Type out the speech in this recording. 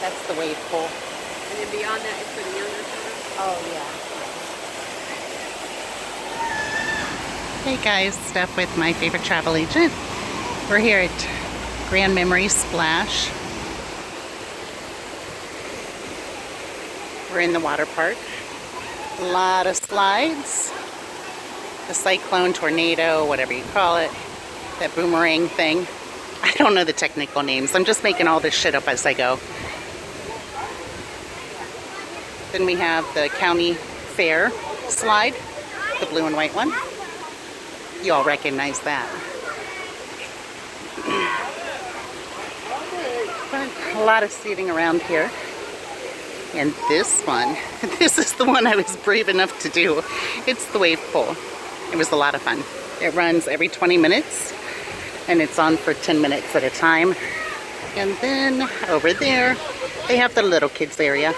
That's the wave pool. And then beyond that is for the younger children. Oh, yeah. Hey guys, Steph with my favorite travel agent. We're here at Grand Memory Splash. We're in the water park. A lot of slides. The cyclone, tornado, whatever you call it. That boomerang thing. I don't know the technical names. I'm just making all this shit up as I go. Then we have the county fair slide, the blue and white one. You all recognize that. But a lot of seating around here. And this one, this is the one I was brave enough to do. It's the wave pool. It was a lot of fun. It runs every 20 minutes and it's on for 10 minutes at a time. And then over there, they have the little kids area.